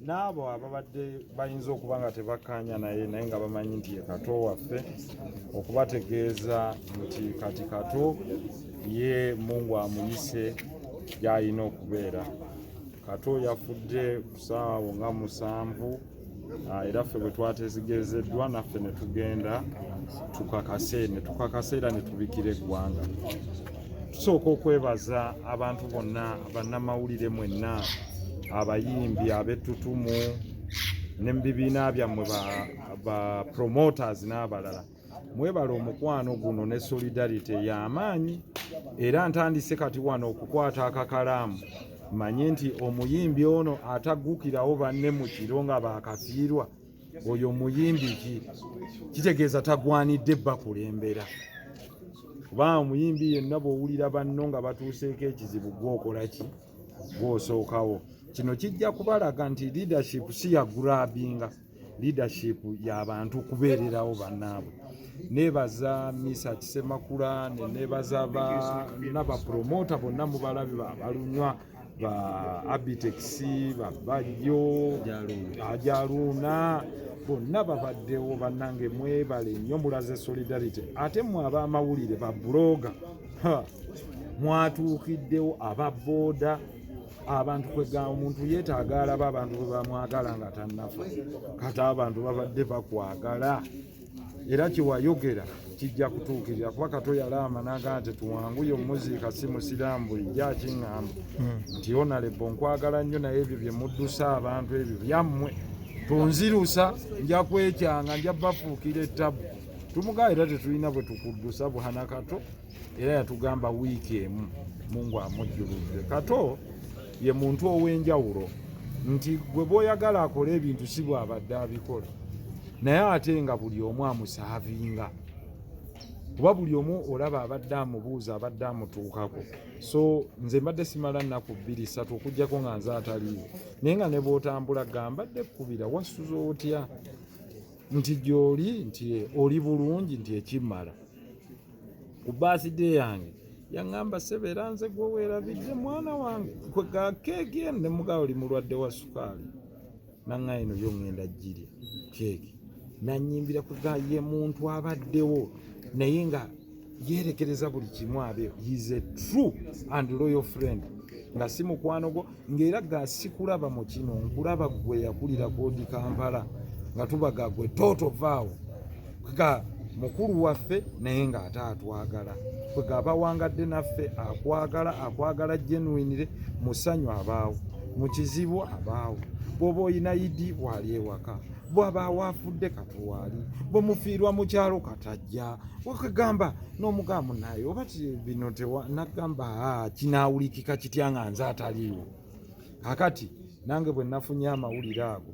n'abo ababadde bayinza okuba nga tebakkaanya naye nga bamanyi nti ye kato waffe okubategeeza nti kati kato ye Mungu amuyise gy'alina okubeera. Kato yafudde ku ssaawa nga 7 era ffe bwe twategeezeddwa naffe ne tugenda tukakase era ne tubikira eggwanga. Tusooka okwebaza abantu bonna bannamawulire mwenna, abayimbi, ab'ettutumu ne mu bibiina byammwe ba promoters n'abalala. Mwebale omukwano guno ne solidarity y'amaanyi, era ntandise kati wano okukwata akakalaamu manye nti omuyimbi ono ataggukirawo banne mu kiro nga baakafiirwa, oyo omuyimbi kitegeeza tagwanidde bakulembera. Kuba omuyimbi yenna bw'owulira banno nga batuuseeko ekizibu gw'okola ki? Gw'osookawo. Kino kijja kubalaga nti leadership si ya grabinga, leadership y'abantu kubeererawo bannaabwe. Nebaza Misa Kisemakula, nebaza n'abapromota bonna mubalabi abalunywa ba Abitex, Babajjo, Ajaluuna, bonna babaddewo bannange, mwebale nnyo mulaze solidarity. Ate mwe ab'amawulire ba bloga mwatuukiddewo, ababooda, abantu kwega omuntu yeetaaga alaba abantu bwe bamwagala nga tannafa. Kati abantu babadde bakwagala era kiwayogera kijja kutuukirira, kuba Kato yalaama n'agamba nti tuwanguye omuziika si musiraamu bulijjo akiŋŋamba nti Honorable nkwagala nnyo naye ebyo bye muddusa abantu ebyo byammwe tunzirusa, nja kwekyanga, nja bafuukira ettabu. Tumugaa era tetulina bwe tukuddusa buhana Kato, era yatugamba wiiki emu Mungu amujjuludde. Kato ye muntu ow'enjawulo, nti gwe bw'oyagala akole ebintu si bw'abadde abikola, naye ate nga buli omu amusaavinga, kuba buli omu olaba abadde amubuuza, abadde amutuukako. So nze mbadde simala nnaku 2-3 okuggyako nga nze ataliiwo, naye nga ne bw'otambula gambadde kkubira wasuza otya nti gy'oli nti oli bulungi nti ekimmala. Ku birthday yange yaŋŋamba Sebeera nze gwe weerabidde mwana wange, kwega keeki ne mugaa oli mulwadde wa sukaali, naŋŋa eno yo ŋŋenda ggirya keeki. Nannyimbira kwega ye muntu abaddewo naye nga yeerekereza buli kimu abeewo. He is a true and loyal friend, nga si mukwano gwo, ng'era ga sikulaba mu kino, nkulaba gwe yakulira Kodi Kampala nga tubaga gwe toto vaawo, kwega mukulu waffe naye ng'ate atwagala, kwega abawangadde naffe akwagala genuinire, mu ssanyu abaawo, mu kizibu abaawo, bw'oba oyina idi wali ewaka, bw'abaawo afudde katuwaali, bwe mufiirwa mu kyalo katajja, wakagamba n'omugamba naye oba bino nagamba kinaawulikika kitya nga nze ataliiwo. Kakati nange bwe nafunye amawulire ago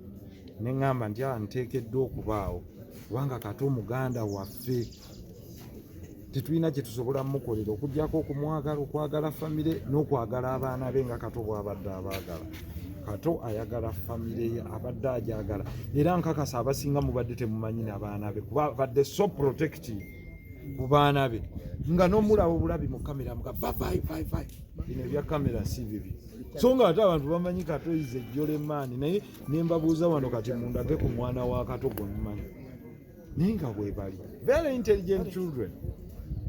ne ŋŋamba nti nteekeddwa okubaawo, kubanga Kato muganda waffe, tetulina kye tusobola mukolera okuggyako okumwagala, okwagala famire n'okwagala abaana be nga Kato bw'abadde abaagala. Kato ayagala famire ye, abadde agyagala, era nkakasa abasinga mubadde temumanyi n'abaana be kuba abadde so protective ku baana be, nga n'omulaba obulabi mu kamera muga vai. Bino ebya kamera si bibi, so nga ate abantu bamanyi Kato ize Jolemaani, naye ne mbabuuza wano kati mundage ku mwana wa Kato gwe mumanyi, naye nga bwe bali very intelligent children.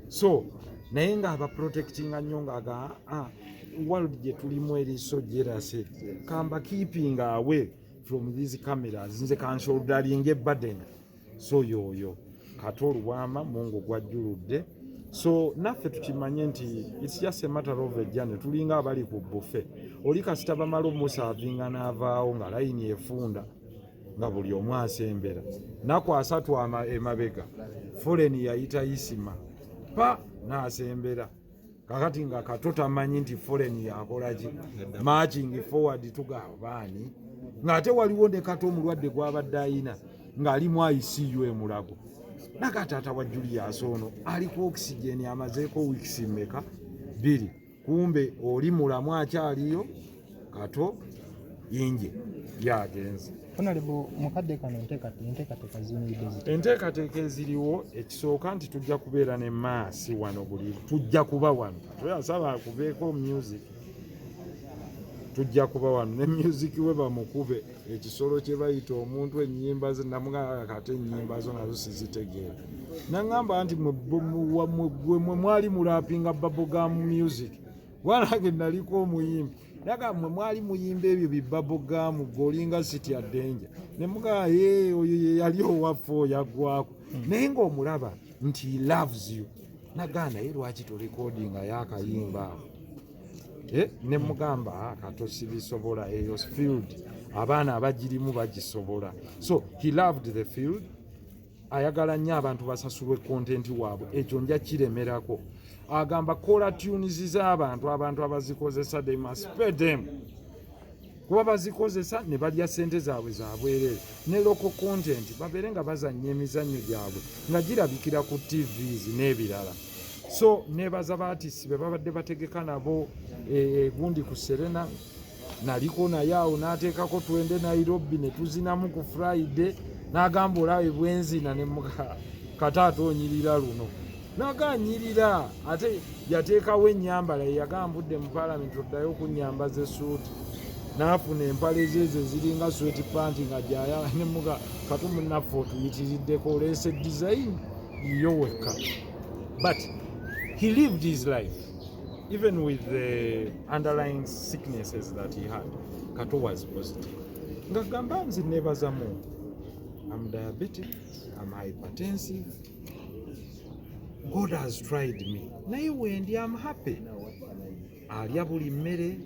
So naye nga abaprotectinga nnyo ng'aga world gye tulimu eri so jealous, kamba keeping away from these cameras, nze kanshouldaringa burden. So yoyo Kato lubwama Mungu gwajjuludde. So naffe tukimanye nti it's just a matter of a journey. Tulinga abali ku buffet, oli kasita bamala omusaavinga n'avaawo nga layini efunda nga buli omu asembera, nakwasa twama emabega, foleni yayita isima pa n'asembera. Kakati nga Kato tamanyi nti foleni yakolaki, marching forward tugaba baani, ng'ate waliwo ne Kato omulwadde gw'abadde ayina ng'ali mu ICU e Mulago, nakataata wa Julius ono ali ku oxygen amazeeko weeks mmeka 2, kumbe oli mulamu akyaliyo. Kato yinje yagenze. Honorable mukadde kano enteekateeka ziyimiridde. Enteekateeka eziriwo, ekisooka nti tujja kubeera ne maasi wano, buli tujja kuba wano. Tuyasaba kubeeko music, tujja kuba wano ne music we bamukube ekisolo kye bayita omuntu ennyimba ze namugamba kate ennyimba zo nazo sizitegeera naŋŋamba nti mwe mwali mulapinga bubblegum music wanange naliko omuyimbi naga mwe mwali muyimba ebyo bibubblegum golinga city adenja ne mugamba oyo ye yali owaffe oyagwako naye ng'omulaba nti he loves you naganda ye lwaki torekodinga yakayimba ne mugamba kato sibisobola eyo field abaana abagirimu bagisobola so he loved the field ayagala nnyo abantu basasulwe content waabwe ekyo nja kiremerako agamba kola tunes z'abantu abazikozesa they must pay them kuba bazikozesa ne balya sente zaabwe zabwerere ne local content babeere nga bazannya emizannyo gyabwe nga girabikira ku tvs n'ebirala so nebaza baatisi be babadde bategeka nabo gundi ku Serena naliko naye awo n'ateekako twende Nairobi ne tuzinamu ku Friday n'agamba olabe bwenzina ne muka kataata onyirira luno n'aganyirira ate yateekawo ennyambala yagambudde mu Parliament oddayo okunyamba ze suuti n'afuna empale zezo ziringa sweet panti nga jaya ne muka katumu naffe otuyitiriddeko oleese design yo wekka but he lived his life even with the underlying sicknesses that he had. Kato was positive. Ngagamba nzi nebaza mu. I'm diabetic, I'm hypertensive. God has tried me. Naye wendi I'm happy. Alya buli mmere.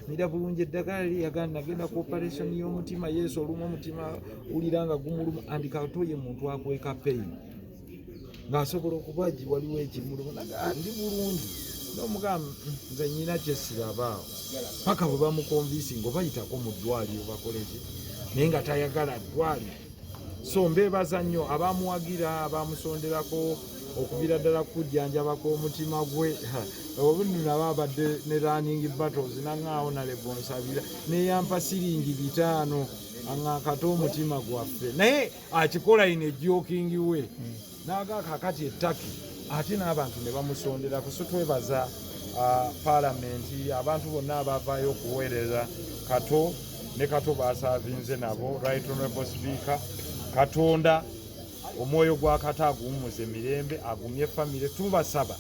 Mira bulungi eddagala lyaganda nagenda ku operation y'omutima Yesu olumu omutima uliranga gumuluma andika atoye muntu akweka pain. Ng'asobola okubaji waliwo ekimuluma naga ndi bulungi n'omugamba nze nnyina kyesirabaawo paka bwe bamukonvinsi ng'obayitako mu ddwaliro bakoleki naye nga tayagala ddwaliro so mbeebaza nnyo abamuwagira abamusonderako okubira ddala kujjanjabako omutima gwe obundi nabo abadde ne running battles naŋŋaawo nalebonsabira neyampa siringi 5 aŋŋakata omutima gwaffe naye akikola ine ejokingi we naga kakati ettaki ate n'abantu ne bamusonderako so twebaza palamenti abantu bonna abavaayo okuweereza kato ne kato basaavinze nabo right honorable speaker katonda omwoyo gwa kato aguwummuza emirembe agumye famire tubasaba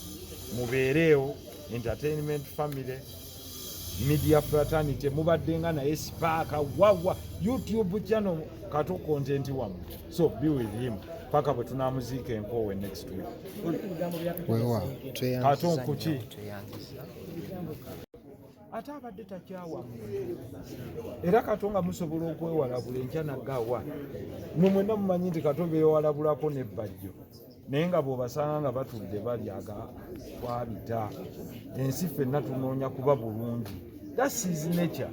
mubeereewo entertainment family media fraternity mubadde nga naye sipaaka wawa YouTube channel kato content wamu so be with him paka bwe tunamuziika enkowe next week kato nkuki ate abadde takyawamu era kato nga musobola okwewalabula enkya naggawa mwe mwenna mumanyi nti kato beewalabulako n'ebbajjo naye nga bw'obasanga nga batudde balyaga twabita ensi ffenna tunoonya kuba bulungi that's his nature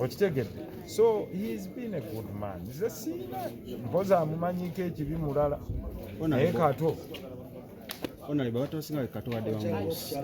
okitegedde so he's been a good man nze siina mpoza amumanyiko ekibi mulala naye kato onali baba tosinga kato wadde wamubuusi